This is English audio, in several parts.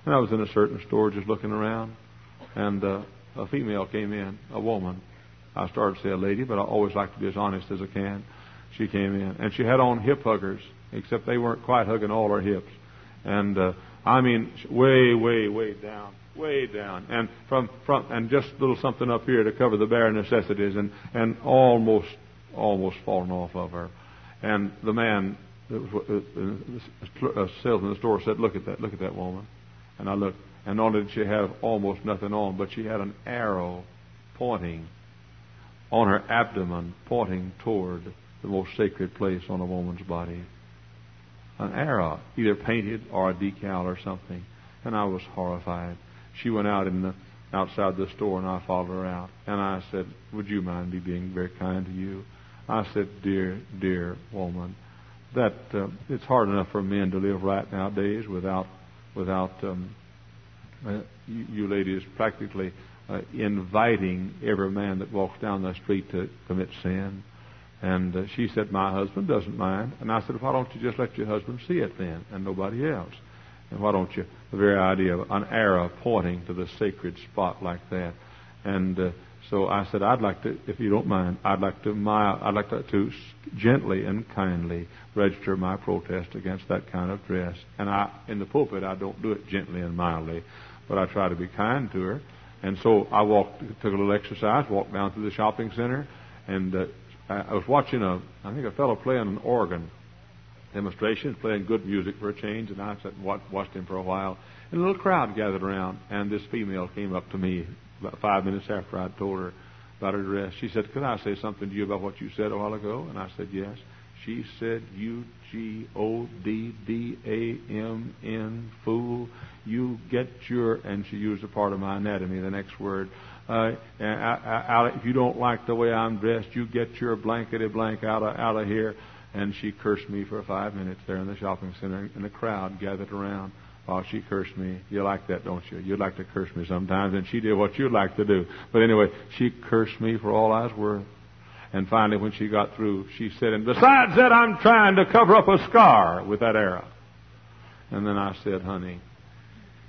And I was in a certain store just looking around, and a female came in, a woman. I started to say a lady, but I always like to be as honest as I can. She came in, and she had on hip huggers, except they weren't quite hugging all her hips. And I mean, way down, and from and just a little something up here to cover the bare necessities, and almost falling off of her. And the man, a salesman in the store, said, look at that woman. And I looked, and not only did she have almost nothing on, but she had an arrow pointing on her abdomen, pointing toward the most sacred place on a woman's body. An arrow, either painted or a decal or something. And I was horrified. She went out outside the store, and I followed her out. And I said, would you mind me being very kind to you? I said, dear woman, that it's hard enough for men to live right nowadays without you ladies practically inviting every man that walks down the street to commit sin. And she said, my husband doesn't mind. And I said, why don't you just let your husband see it then, and nobody else? And why don't you, the very idea of an arrow pointing to the sacred spot like that. And so I said, I'd like to, if you don't mind, I'd like to gently and kindly register my protest against that kind of dress. And in the pulpit, I don't do it gently and mildly, but I try to be kind to her. And so I took a little exercise, walked down to the shopping center, and I was watching a fellow playing an organ demonstration, playing good music for a change, and I sat and watched him for a while. And a little crowd gathered around, and this female came up to me about 5 minutes after I'd told her about her dress. She said, could I say something to you about what you said a while ago? And I said, yes. She said, UGODDAMN, fool, you get your, and she used a part of my anatomy, the next word. If you don't like the way I'm dressed, you get your blankety blank out of here. And she cursed me for 5 minutes there in the shopping center, and the crowd gathered around while she cursed me. You like that, don't you? You'd like to curse me sometimes, and she did what you'd like to do. But anyway, she cursed me for all I was worth. And finally, when she got through, she said, and besides that, I'm trying to cover up a scar with that arrow. And then I said, honey,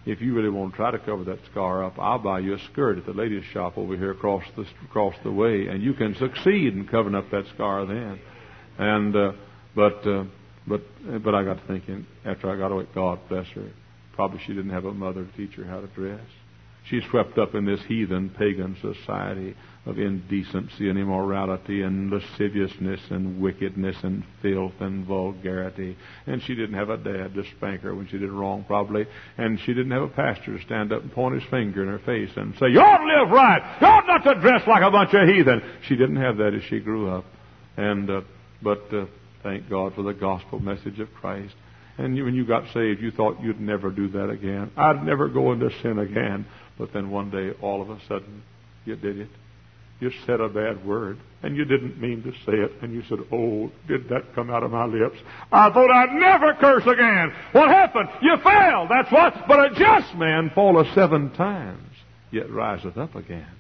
if you really want to try to cover that scar up, I'll buy you a skirt at the ladies' shop over here across the way, and you can succeed in covering up that scar then. And but I got to thinking, after I got away, God bless her, probably she didn't have a mother to teach her how to dress. She's swept up in this heathen, pagan society of indecency and immorality and lasciviousness and wickedness and filth and vulgarity. And she didn't have a dad to spank her when she did wrong, probably. And she didn't have a pastor to stand up and point his finger in her face and say, you ought to live right. You ought not to dress like a bunch of heathen. She didn't have that as she grew up. And but thank God for the gospel message of Christ. And when you got saved, you thought you'd never do that again. I'd never go into sin again. But then one day, all of a sudden, you did it. You said a bad word, and you didn't mean to say it. And you said, oh, did that come out of my lips? I thought I'd never curse again. What happened? You fell, that's what. But a just man falleth 7 times, yet riseth up again.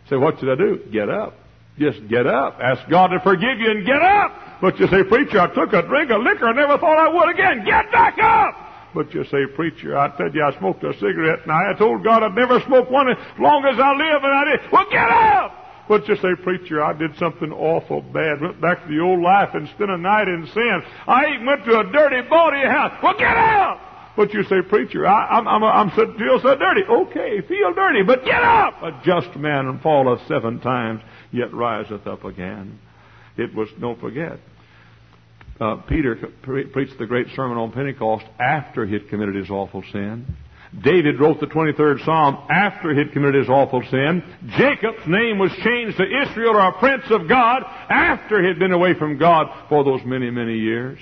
Say, what should I do? Get up. Just get up. Ask God to forgive you and get up. But you say, preacher, I took a drink of liquor. I never thought I would again. Get back up. But you say, preacher, I said I smoked a cigarette, and I told God I'd never smoke one as long as I live, and I did. Well, get up! But you say, preacher, I did something awful bad. Went back to the old life and spent a night in sin. I even went to a dirty, bawdy house. Well, get up! But you say, preacher, I'm feel so dirty. Okay, feel dirty, but get up! A just man falleth 7 times, yet riseth up again. It was, don't forget, Peter preached the great sermon on Pentecost after he had committed his awful sin. David wrote the 23rd Psalm after he had committed his awful sin. Jacob's name was changed to Israel, or a prince of God, after he had been away from God for those many, many years.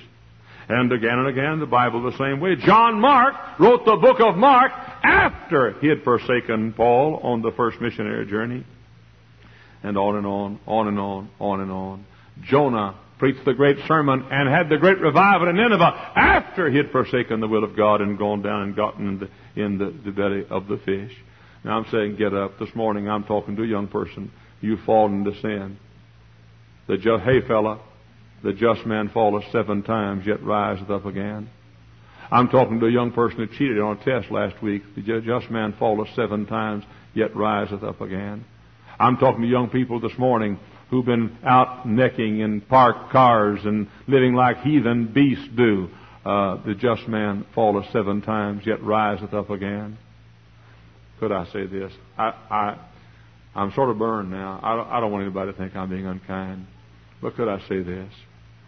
And again, the Bible the same way. John Mark wrote the book of Mark after he had forsaken Paul on the first missionary journey. And on and on, on and on, on and on. Jonah preached the great sermon and had the great revival in Nineveh after he had forsaken the will of God and gone down and gotten in the belly of the fish. Now I'm saying, get up. This morning I'm talking to a young person. You've fallen into sin. Hey fella, the just man falleth 7 times, yet riseth up again. I'm talking to a young person who cheated on a test last week. The just man falleth 7 times, yet riseth up again. I'm talking to young people this morning who've been out necking in parked cars and living like heathen beasts do. The just man falleth 7 times, yet riseth up again. Could I say this? I'm sort of burned now. I don't want anybody to think I'm being unkind. But could I say this?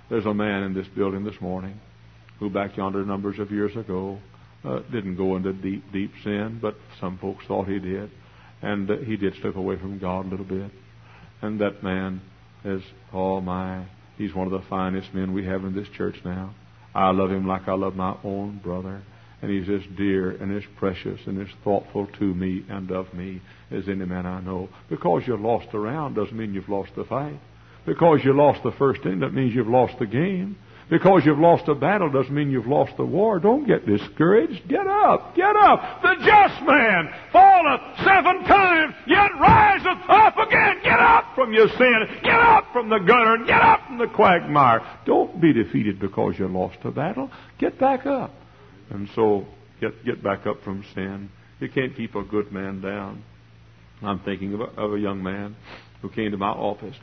There's a man in this building this morning who back yonder numbers of years ago didn't go into deep, deep sin, but some folks thought he did. And he did slip away from God a little bit. And that man is, oh my, he's one of the finest men we have in this church now. I love him like I love my own brother. And he's as dear and as precious and as thoughtful to me and of me as any man I know. Because you lost the round doesn't mean you've lost the fight. Because you lost the first inning doesn't mean you've lost the game. Because you've lost a battle doesn't mean you've lost the war. Don't get discouraged. Get up. Get up. The just man falleth 7 times, yet riseth up again. Get up from your sin. Get up from the gutter. Get up from the quagmire. Don't be defeated because you lost a battle. Get back up. And so, get back up from sin. You can't keep a good man down. I'm thinking of a young man who came to my office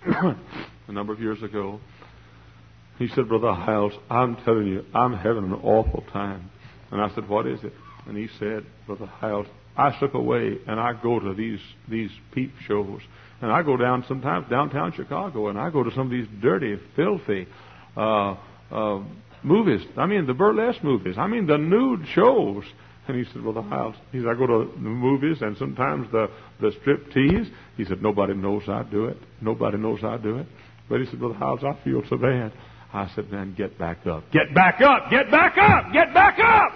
a number of years ago. He said, Brother Hyles, I'm telling you, I'm having an awful time. And I said, what is it? And he said, Brother Hyles, I slip away and I go to these peep shows. And I go down sometimes downtown Chicago and I go to some of these dirty, filthy movies. I mean, the burlesque movies. I mean, the nude shows. And he said, Brother Hyles, he said, I go to the movies and sometimes the strip tease. He said, nobody knows I do it. Nobody knows I do it. But he said, Brother Hyles, I feel so bad. I said, man, get back up. Get back up! Get back up! Get back up!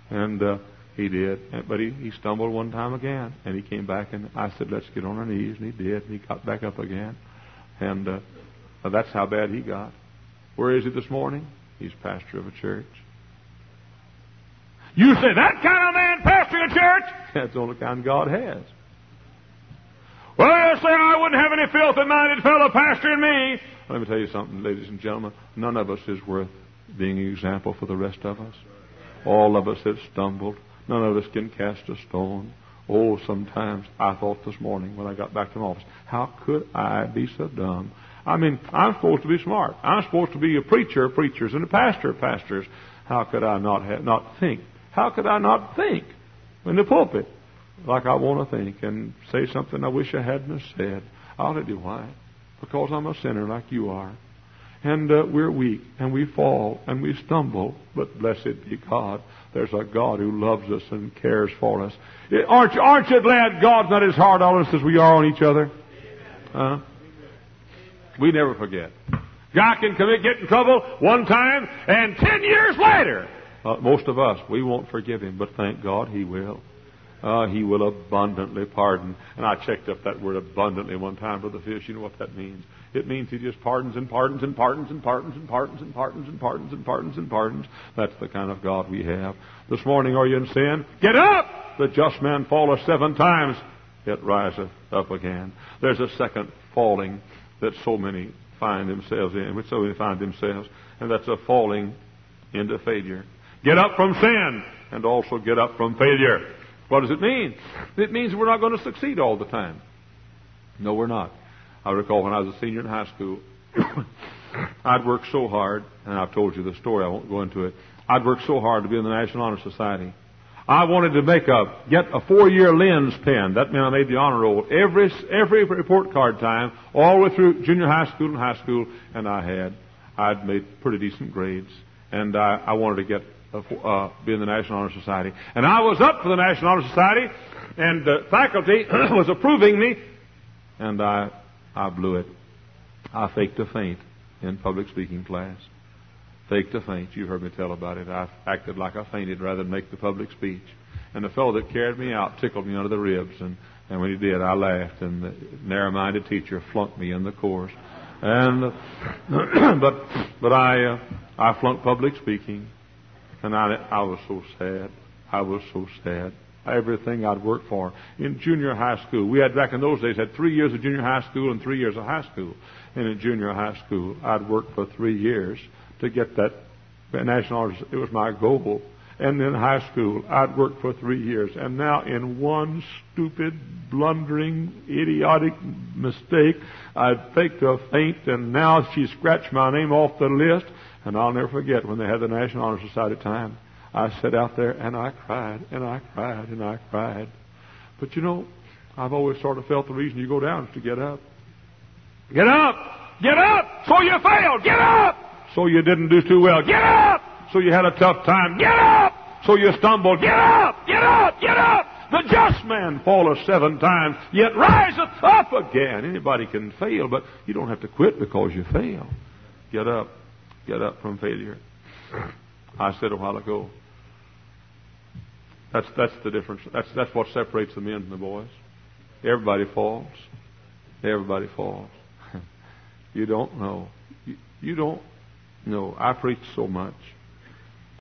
And he did. But he stumbled one time again. And he came back and I said, let's get on our knees. And he did. And he got back up again. And that's how bad he got. Where is he this morning? He's pastor of a church. You say, that kind of man pastoring a church? That's the only kind God has. Well, you say, I wouldn't have any filthy-minded fellow pastoring me. Let me tell you something, ladies and gentlemen. None of us is worth being an example for the rest of us. All of us have stumbled. None of us can cast a stone. Oh, sometimes I thought this morning when I got back to my office, how could I be so dumb? I mean, I'm supposed to be smart. I'm supposed to be a preacher of preachers and a pastor of pastors. How could I not think? How could I not think in the pulpit like I want to think and say something I wish I hadn't have said? I'll tell you why. Because I'm a sinner like you are. And we're weak, and we fall, and we stumble. But blessed be God. There's a God who loves us and cares for us. Aren't you glad God's not as hard on us as we are on each other? We never forget. God can get in trouble one time, and 10 years later, most of us, we won't forgive him. But thank God he will. He will abundantly pardon. And I checked up that word abundantly one time, Brother Fish. You know what that means? It means he just pardons and pardons and pardons and pardons and pardons and pardons and pardons and pardons and pardons. That's the kind of God we have. This morning, are you in sin? Get up! The just man falleth 7 times, yet riseth up again. There's a second falling that so many find themselves in, which so many find themselves, and that's a falling into failure. Get up from sin, and also get up from failure. What does it mean? It means we're not going to succeed all the time. No, we're not. I recall when I was a senior in high school, I'd worked so hard, and I've told you the story, I won't go into it. I'd worked so hard to be in the National Honor Society. I wanted to get a 4-year lens pen. That meant I made the honor roll every report card time, all the way through junior high school and high school, and I'd made pretty decent grades, and I wanted to get be in the National Honor Society. And I was up for the National Honor Society, and the faculty was approving me, and I blew it. I faked a faint in public speaking class. Faked a faint. You heard me tell about it. I acted like I fainted rather than make the public speech. And the fellow that carried me out tickled me under the ribs, and when he did, I laughed, and the narrow-minded teacher flunked me in the course. And but I flunked public speaking. And I was so sad. I was so sad. Everything I'd worked for. In junior high school, we had back in those days, had 3 years of junior high school and 3 years of high school. And in junior high school, I'd worked for 3 years to get that National honors, it was my goal. And in high school, I'd worked for 3 years. And now in one stupid, blundering, idiotic mistake, I'd faked a faint, and now she scratched my name off the list. And I'll never forget when they had the National Honor Society time. I sat out there and I cried, and I cried, and I cried. But you know, I've always sort of felt the reason you go down is to get up. Get up! Get up! So you failed! Get up! So you didn't do too well. Get up! So you had a tough time. Get up! So you stumbled. Get up! Get up! Get up! The just man falleth 7 times, yet riseth up again. Anybody can fail, but you don't have to quit because you fail. Get up. Get up from failure. I said a while ago, that's the difference. That's what separates the men from the boys. Everybody falls. Everybody falls. You don't know. You don't know. I preach so much.